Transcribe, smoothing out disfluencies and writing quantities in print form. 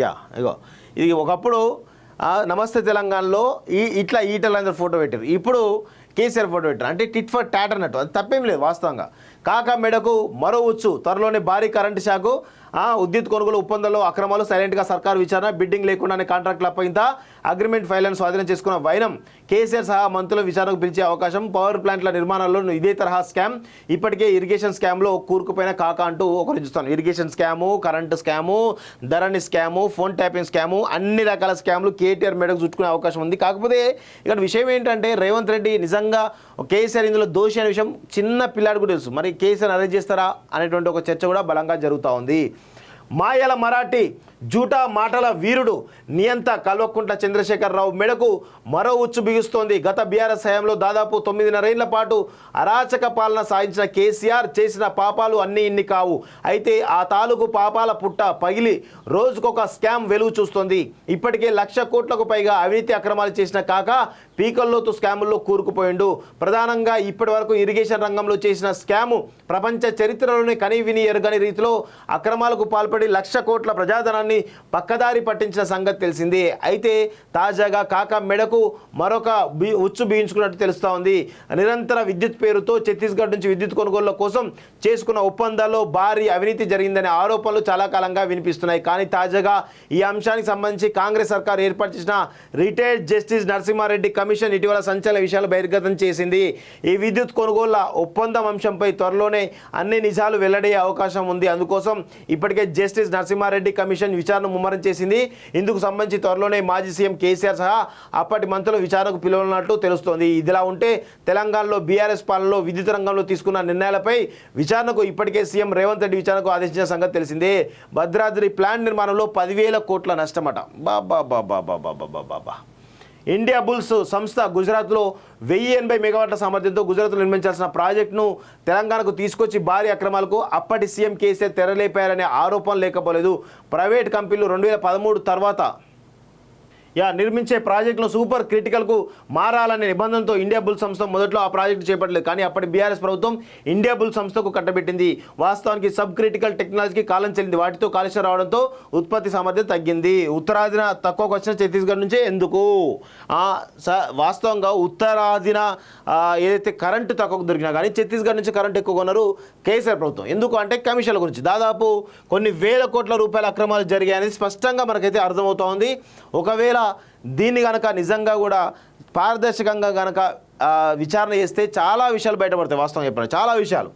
Yeah ఇగో ఇది ఒకప్పుడు నమస్తే తెలంగాణలో ఇట్లా ఈటలందరూ ఫోటో పెట్టారు, ఇప్పుడు కేసీఆర్ ఫోటో పెట్టారు. అంటే టిట్ ఫర్ టాట్ అన్నట్టు, అది తప్పేం లేదు వాస్తవంగా. కాకా మెడకు మరో ఉచ్చు, త్వరలోనే భారీ కరెంటు షాకు, విద్యుత్ కొనుగోలు ఒప్పందంలో అక్రమాలు, సైలెంట్గా సర్కారు విచారణ, బిడ్డింగ్ లేకుండానే కాంట్రాక్టుల అప్పగింత, అగ్రిమెంట్ ఫైళ్లను స్వాధీనం చేసుకున్న వైనం, కేసీఆర్ సహా మంత్రుల విచారణకు పిలిచే అవకాశం, పవర్ ప్లాంట్ల నిర్మాణాల్లో ఇదే తరహా స్కామ్, ఇప్పటికే ఇరిగేషన్ స్కామ్లో కూరుకుపోయిన కాకా అంటూ ఒకరు చూస్తాను. ఇరిగేషన్ స్కాము, కరెంటు స్కాము, ధరణి స్కాము, ఫోన్ ట్యాపింగ్ స్కాము, అన్ని రకాల స్కామ్లు కేటీఆర్ మెడకు చుట్టుకునే అవకాశం ఉంది. కాకపోతే ఇక్కడ విషయం ఏంటంటే రేవంత్ రెడ్డి నిజంగా కేసీఆర్ ఇందులో దోషి అనే విషయం చిన్న పిల్లాడు కూడా తెలుసు. మరి కేసీఆర్ అరెస్ట్ చేస్తారా అనేటువంటి ఒక చర్చ కూడా బలంగా జరుగుతూ ఉంది. మాయల మరాఠీ జూటా మాటల వీరుడు నియంత కల్వకుంట్ల చంద్రశేఖరరావు మెడకు మరో ఉచ్చు బిగుస్తోంది. గత బీఆర్ఎస్ హయాంలో దాదాపు 9.5 ఏళ్ల పాటు అరాచక పాలన సాగించిన కేసీఆర్ చేసిన పాపాలు అన్నీ ఇన్ని కావు. అయితే ఆ తాలూకు పాపాల పుట్ట పగిలి రోజుకొక స్కామ్ వెలుగు చూస్తోంది. ఇప్పటికే 1,00,000 కోట్లకు పైగా అవినీతి అక్రమాలు చేసిన కాక పీకల్లోతు స్కాముల్లో కూరుకుపోయిండు. ప్రధానంగా ఇప్పటి వరకు ఇరిగేషన్ రంగంలో చేసిన స్కాము ప్రపంచ చరిత్రలోనే కని విని ఎరగని రీతిలో అక్రమాలకు పాల్పడి 1,00,000 కోట్ల ప్రజాధనాన్ని పక్కదారి పట్టించిన సంగతి తెలిసింది. అయితే తాజాగా కాకా మెడకు మరొక ఉచ్చు బిగించుకున్నట్టు తెలుస్తూ ఉంది. నిరంతర విద్యుత్ పేరుతో ఛత్తీస్గఢ్ నుంచి విద్యుత్ కొనుగోళ్ల కోసం చేసుకున్న ఒప్పందాల్లో భారీ అవినీతి జరిగిందనే ఆరోపణలు చాలా కాలంగా వినిపిస్తున్నాయి. కానీ తాజాగా ఈ అంశానికి సంబంధించి కాంగ్రెస్ సర్కార్ ఏర్పాటు చేసిన రిటైర్డ్ జస్టిస్ నరసింహారెడ్డి కమిషన్ ఇటీవల సంచలన విషయాలు బహిర్గతం చేసింది. ఈ విద్యుత్ కొనుగోళ్ల ఒప్పందం అంశంపై త్వరలోనే అన్ని నిజాలు వెల్లడయ్యే అవకాశం ఉంది. అందుకోసం ఇప్పటికే జస్టిస్ నరసింహారెడ్డి కమిషన్ విచారణ ముమ్మరం చేసింది. ఇందుకు సంబంధించి త్వరలోనే మాజీ సీఎం కేసీఆర్ సహా అప్పటి మంత్రుల విచారణకు పిలువనున్నట్లు తెలుస్తోంది. ఇదిలా ఉంటే తెలంగాణలో బీఆర్ఎస్ పాలనలో విద్యుత్ రంగంలో తీసుకున్న నిర్ణయాలపై విచారణకు ఇప్పటికే సీఎం రేవంత్ రెడ్డి విచారణకు ఆదేశించిన సంగతి తెలిసిందే. భద్రాద్రి ప్లాంట్ నిర్మాణంలో 10,000 కోట్ల నష్టమట. బాబా ఇండియా బుల్స్ సంస్థ గుజరాత్లో 1,080 మెగావాట్ల సామర్థ్యంతో గుజరాత్లో నిర్మించాల్సిన ప్రాజెక్టును తెలంగాణకు తీసుకొచ్చి భారీ అక్రమాలకు అప్పటి సీఎం కేసీఆర్ తెరలేపారనే ఆరోపణ లేకపోలేదు. ప్రైవేట్ కంపెనీలు 2013 తర్వాత నిర్మించే ప్రాజెక్టులో సూపర్ క్రిటికల్కు మారాలనే నిబంధనతో ఇండియా బుల్ సంస్థ మొదట్లో ఆ ప్రాజెక్టు చేపట్టలేదు. కానీ అప్పటి బీఆర్ఎస్ ప్రభుత్వం ఇండియా బుల్ సంస్థకు కట్టబెట్టింది. వాస్తవానికి సబ్ క్రిటికల్ టెక్నాలజీకి కాలం చెల్లింది. వాటితో కాలుష్యం రావడంతో ఉత్పత్తి సామర్థ్యం తగ్గింది. ఉత్తరాదిన తక్కువకు వచ్చిన ఛత్తీస్గఢ్ నుంచే ఎందుకు వాస్తవంగా ఉత్తరాదిన ఏదైతే కరెంటు తక్కువకు దొరికినా కానీ ఛత్తీస్గఢ్ నుంచి కరెంటు ఎక్కువ కొన్నారు కేసీఆర్ ప్రభుత్వం. ఎందుకు అంటే కమిషన్ల గురించి దాదాపు కొన్ని వేల కోట్ల రూపాయల అక్రమాలు జరిగాయనేది స్పష్టంగా మనకైతే అర్థమవుతోంది. ఒకవేళ దీన్ని కనుక నిజంగా కూడా పారదర్శకంగా కనుక విచారణ చేస్తే చాలా విషయాలు బయటపడతాయి. వాస్తవం చెప్పండి, చాలా విషయాలు.